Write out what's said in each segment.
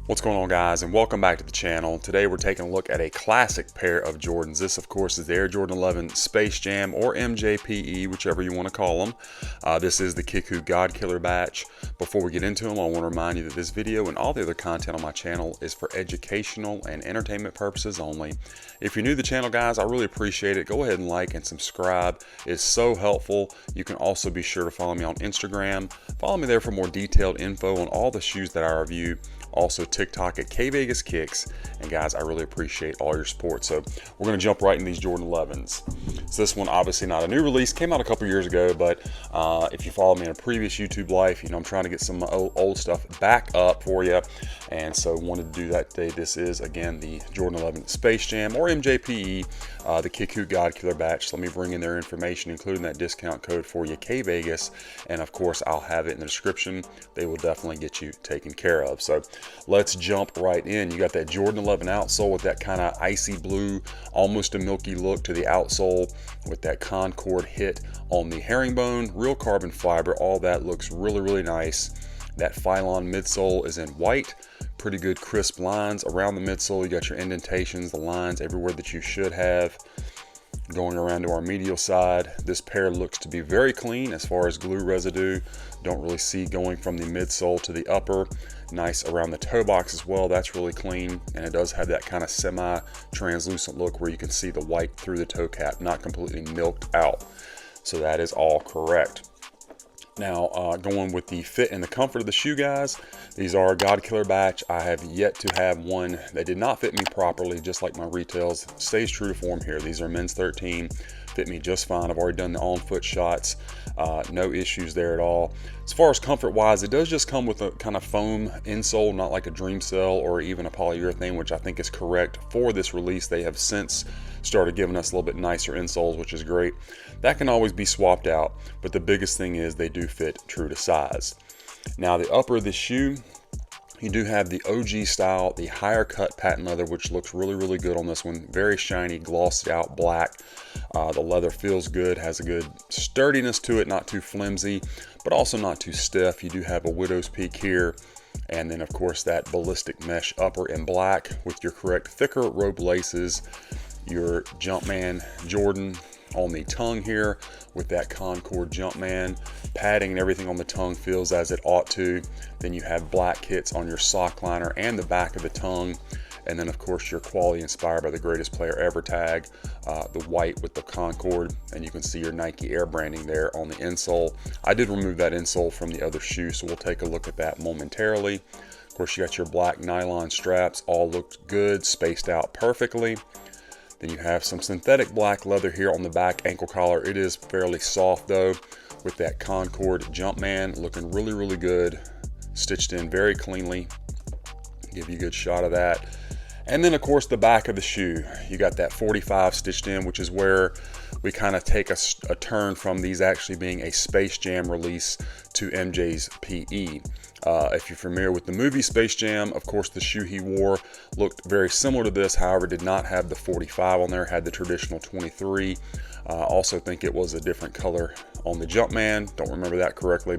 What's going on, guys, and welcome back to the channel. Today we're taking a look at a classic pair of Jordans. This of course is the Air Jordan 11 Space Jam, or MJPE, whichever you want to call them. This is the Kickwho godkiller batch. Before we get into them, I want to remind you that this video and all the other content on my channel is for educational and entertainment purposes only. If you're new to the channel, guys, I really appreciate it. Go ahead and like and subscribe. It's so helpful. You can also be sure to follow me on Instagram. Follow me there for more detailed info on all the shoes that I review. Also TikTok at kvegaskickz. And guys, I really appreciate all your support. So we're going to jump right in these Jordan 11s. So this one, obviously not a new release, came out a couple years ago, but if you follow me in a previous YouTube life, you know I'm trying to get some old stuff back up for you. And so wanted to do that today. This is, again, the Jordan 11 Space Jam, or MJPE, the Kickwho godkiller batch. So let me bring in their information, including that discount code for you, kvegas. And of course, I'll have it in the description. They will definitely get you taken care of. So let's jump right in. You got that Jordan 11 outsole with that kind of icy blue, almost a milky look to the outsole, with that Concord hit on the herringbone, real carbon fiber. All that looks really, really nice. That Phylon midsole is in white. Pretty good crisp lines around the midsole. You got your indentations, the lines everywhere that you should have. Going around to our medial side, this pair looks to be very clean as far as glue residue. Don't really see going from the midsole to the upper. Nice around the toe box as well. That's really clean, and it does have that kind of semi-translucent look where you can see the white through the toe cap, not completely milked out. So that is all correct. Now, going with the fit and the comfort of the shoe, guys, these are a godkiller batch. I have yet to have one that did not fit me properly, just like my retails. Stays true to form here. These are men's 13, fit me just fine. I've already done the on-foot shots, no issues there at all. As far as comfort-wise, it does just come with a kind of foam insole, not like a dream cell or even a polyurethane, which I think is correct for this release. They have since started giving us a little bit nicer insoles, which is great. That can always be swapped out, but the biggest thing is they do fit true to size. Now, the upper of this shoe, you do have the OG style, the higher cut patent leather, which looks really, really good on this one. Very shiny, glossed out black. The leather feels good, has a good sturdiness to it, not too flimsy, but also not too stiff. You do have a widow's peak here. And then, of course, that ballistic mesh upper in black with your correct thicker rope laces. Your Jumpman Jordan on the tongue here with that Concord Jumpman padding, and everything on the tongue feels as it ought to. Then you have black hits on your sock liner and the back of the tongue. And then, of course, your quality inspired by the greatest player ever tag, the white with the Concord, and you can see your Nike Air branding there on the insole. I did remove that insole from the other shoe, so we'll take a look at that momentarily. Of course, you got your black nylon straps, all looked good, spaced out perfectly. Then you have some synthetic black leather here on the back ankle collar. It is fairly soft though, with that Concord Jumpman looking really, really good. Stitched in very cleanly. Give you a good shot of that. And then, of course, the back of the shoe. You got that 45 stitched in, which is where we kind of take a turn from these actually being a Space Jam release to MJ's PE. If you're familiar with the movie Space Jam, of course, the shoe he wore looked very similar to this, however, did not have the 45 on there, had the traditional 23. Also think it was a different color on the Jumpman. Don't remember that correctly,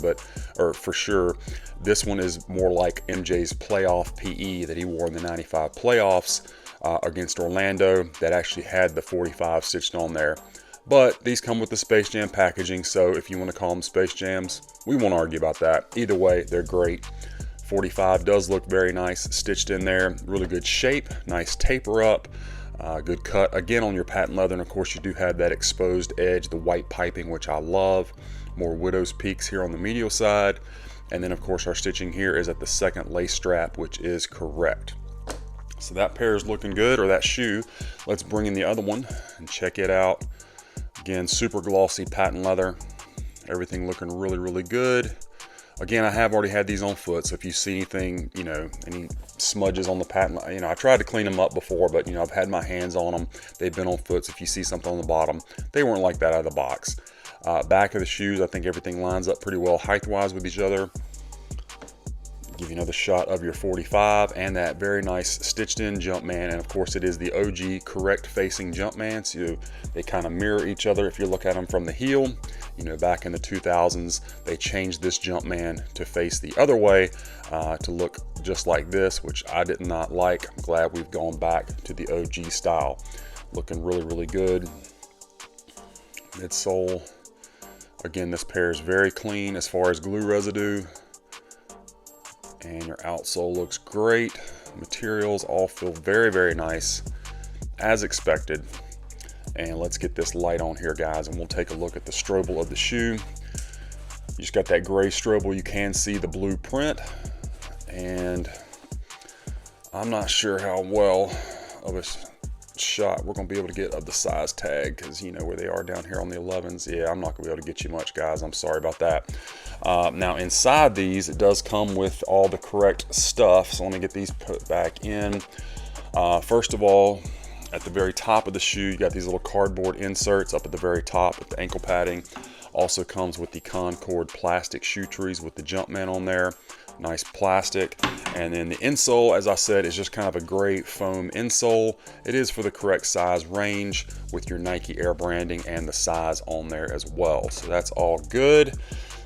or for sure, this one is more like MJ's playoff PE that he wore in the 95 playoffs against Orlando, that actually had the 45 stitched on there. But these come with the Space Jam packaging, so if you want to call them Space Jams, we won't argue about that. Either way, they're great. 45 does look very nice, stitched in there. Really good shape, nice taper up, good cut. Again, on your patent leather, and of course you do have that exposed edge, the white piping, which I love. More widow's peaks here on the medial side. And then, of course, our stitching here is at the second lace strap, which is correct. So that pair is looking good, or that shoe. Let's bring in the other one and check it out. Again, super glossy patent leather. Everything looking really, really good. Again, I have already had these on foot, so if you see anything, you know, any smudges on the patent, you know, I tried to clean them up before, but, you know, I've had my hands on them. They've been on foot, so if you see something on the bottom, they weren't like that out of the box. Back of the shoes, I think everything lines up pretty well height-wise with each other. Give you another shot of your 45 and that very nice stitched in Jumpman. And of course it is the OG correct facing Jumpman, so they kind of mirror each other. If you look at them from the heel, you know, back in the 2000s, they changed this Jumpman to face the other way to look just like this, which I did not like. I'm glad we've gone back to the OG style. Looking really, really good. Midsole. Again, this pair is very clean as far as glue residue. And your outsole looks great. Materials all feel very, very nice, as expected. And let's get this light on here, guys, and we'll take a look at the strobel of the shoe. You just got that gray strobel. You can see the blue print, and I'm not sure how well of a shot we're going to be able to get of the size tag, because you know where they are down here on the 11s. Yeah, I'm not going to be able to get you much, guys. I'm sorry about that. Now inside these, it does come with all the correct stuff, so let me get these put back in. First of all, at the very top of the shoe, you got these little cardboard inserts up at the very top with the ankle padding. Also comes with the Concord plastic shoe trees with the Jumpman on there. Nice plastic. And then the insole, as I said, is just kind of a gray foam insole. It is for the correct size range with your Nike Air branding and the size on there as well. So that's all good.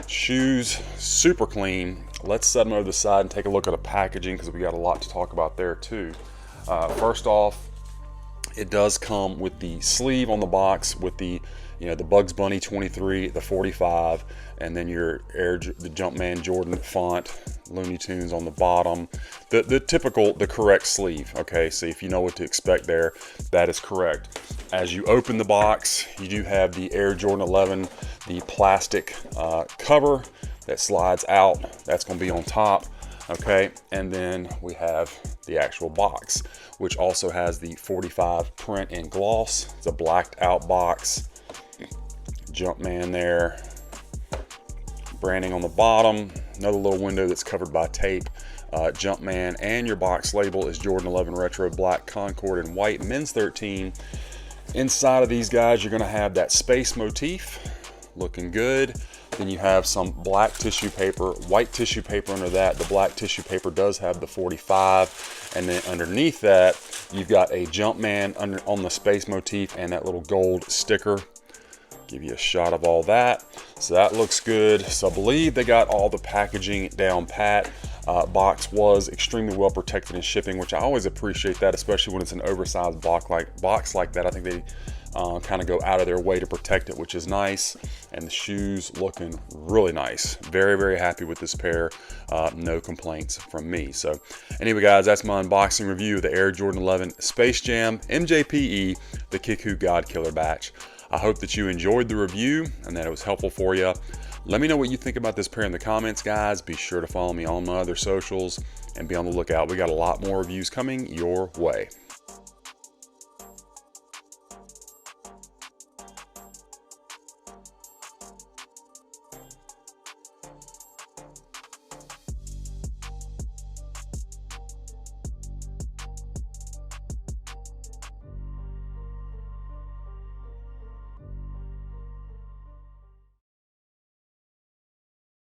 Shoes, super clean. Let's set them over the side and take a look at the packaging, because we got a lot to talk about there too. First off, it does come with the sleeve on the box with the, you know, the Bugs Bunny 23, the 45, and then your the Jumpman Jordan font, Looney Tunes on the bottom. The typical, the correct sleeve. Okay, so if you know what to expect there, that is correct. As you open the box, you do have the Air Jordan 11, the plastic cover that slides out. That's going to be on top. Okay, and then we have the actual box, which also has the 45 print in gloss. It's a blacked out box. Jumpman there. Branding on the bottom. Another little window that's covered by tape. Jumpman, and your box label is Jordan 11 Retro Black Concord and White Men's 13. Inside of these guys, you're going to have that space motif. Looking good. Then you have some black tissue paper, white tissue paper under that. The black tissue paper does have the 45, and then underneath that, you've got a Jumpman on the space motif and that little gold sticker. Give you a shot of all that. So that looks good. So I believe they got all the packaging down pat. Box was extremely well protected in shipping, which I always appreciate that, especially when it's an oversized box like that. I think they kind of go out of their way to protect it, which is nice. And the shoes looking really nice. Very, very happy with this pair. No complaints from me. So anyway, guys, that's my unboxing review of the Air Jordan 11 Space Jam MJPE, the Kickwho God Killer batch. I hope that you enjoyed the review and that it was helpful for you. Let me know what you think about this pair in the comments, guys. Be sure to follow me on my other socials and be on the lookout. We got a lot more reviews coming your way.